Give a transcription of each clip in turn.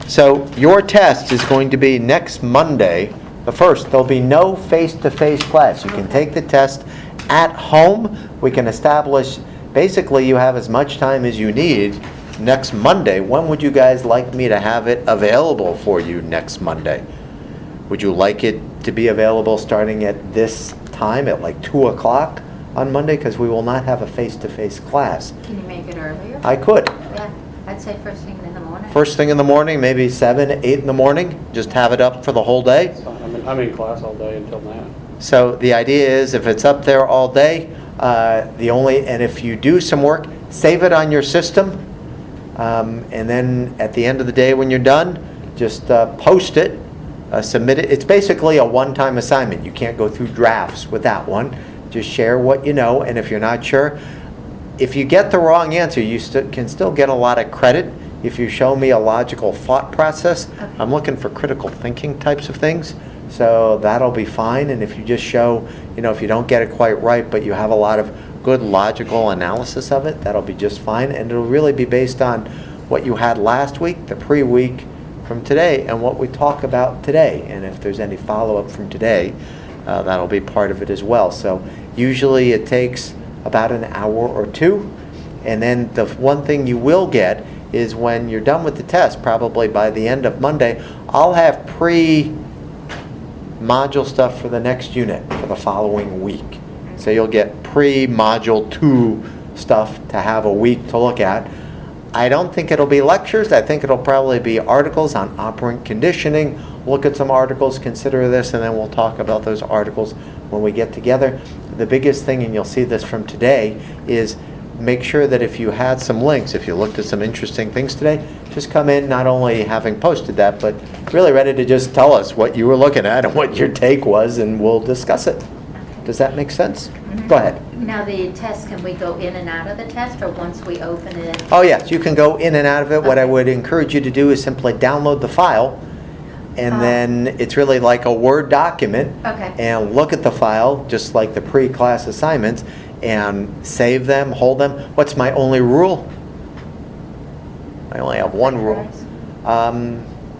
So your test is going to be next Monday, the 1st. There'll be no face-to-face class. You can take the test at home. We can establish, basically you have as much time as you need next Monday. When would you guys like me to have it available for you next Monday? Would you like it to be available starting at this time at like 2 o'clock on Monday? Because we will not have a face-to-face class. Can you make it earlier? I could. Yeah, I'd say first thing in the morning. First thing in the morning, maybe 7, 8 in the morning. Just have it up for the whole day. I'm in class all day until now. So the idea is if it's up there all day, and if you do some work, save it on your system. And then at the end of the day when you're done, just post it, submit it. It's basically a one-time assignment. You can't go through drafts with that one. Just share what you know, and if you're not sure, if you get the wrong answer, you can still get a lot of credit if you show me a logical thought process. Okay. I'm looking for critical thinking types of things, so that'll be fine. And if you just show, if you don't get it quite right, but you have a lot of good logical analysis of it, that'll be just fine. And it'll really be based on what you had last week, the pre-week from today, and what we talk about today. And if there's any follow-up from today, that'll be part of it as well. So usually it takes about an hour or two. And then the one thing you will get is when you're done with the test, probably by the end of Monday, I'll have pre-module stuff for the next unit for the following week. So you'll get pre-module 2 stuff to have a week to look at. I don't think it'll be lectures. I think it'll probably be articles on operant conditioning. Look at some articles, consider this, and then we'll talk about those articles when we get together. The biggest thing, and you'll see this from today, is make sure that if you had some links, if you looked at some interesting things today, just come in not only having posted that, but really ready to just tell us what you were looking at and what your take was, and we'll discuss it. Does that make sense? Mm-hmm. Go ahead. Now the test, can we go in and out of the test, or once we open it? Oh yes, you can go in and out of it. What I Okay. would encourage you to do is simply download the file, and then it's really like a Word document. Okay. And look at the file, just like the pre-class assignments, and save them, hold them. What's my only rule? I only have one rule.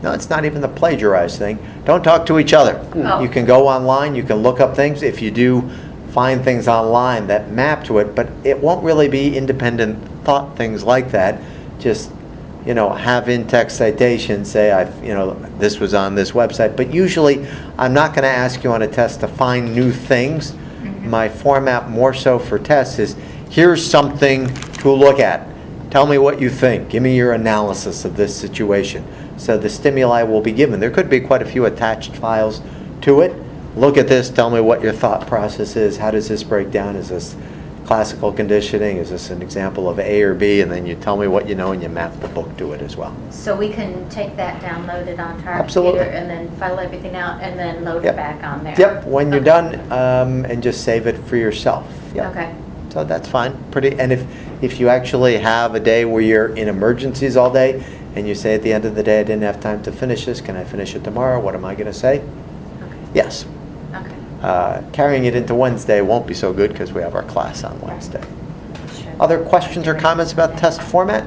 No, it's not even the plagiarize thing. Don't talk to each other. Oh. You can go online, you can look up things. If you do find things online that map to it, but it won't really be independent thought things like that. Just, have in-text citations, say, this was on this website. But usually, I'm not going to ask you on a test to find new things. Mm-hmm. My format more so for tests is, here's something to look at. Tell me what you think. Give me your analysis of this situation. So the stimuli will be given. There could be quite a few attached files to it. Look at this. Tell me what your thought process is. How does this break down? Is this classical conditioning? Is this an example of A or B? And then you tell me what you know, and you map the book to it as well. So we can take that, download it onto our Absolutely. computer, and then file everything out, and then load Yep. it back on there? Yep. When you're Okay. done, and just save it for yourself. Yep. Okay. So that's fine. And if you actually have a day where you're in emergencies all day, and you say at the end of the day, I didn't have time to finish this, can I finish it tomorrow? What am I going to say? Okay. Yes. Okay. Carrying it into Wednesday won't be so good because we have our class on Wednesday. Sure. Other questions or comments about test format?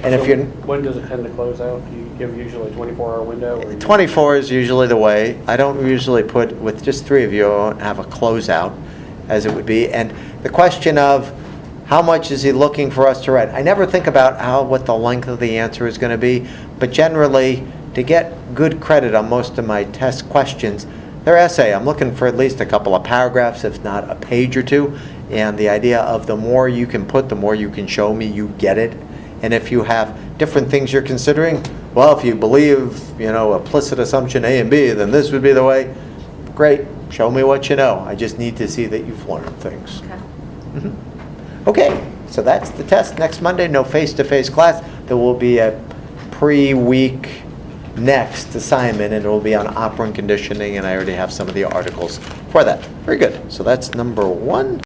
And if So you're, when does it tend to close out? Do you give usually a 24-hour window? Or 24 is usually the way. I don't usually put, with just 3 of you, I won't have a closeout as it would be. And the question of how much is he looking for us to write? I never think about what the length of the answer is going to be, but generally, to get good credit on most of my test questions, they're essay. I'm looking for at least a couple of paragraphs, if not a page or two. And the idea of the more you can put, the more you can show me you get it. And if you have different things you're considering, well, if you believe, implicit assumption A and B, then this would be the way. Great. Show me what you know. I just need to see that you've learned things. Okay. Okay, so that's the test. Next Monday, no face-to-face class. There will be a pre-week next assignment, and it will be on operant conditioning, and I already have some of the articles for that. Very good. So that's number 1.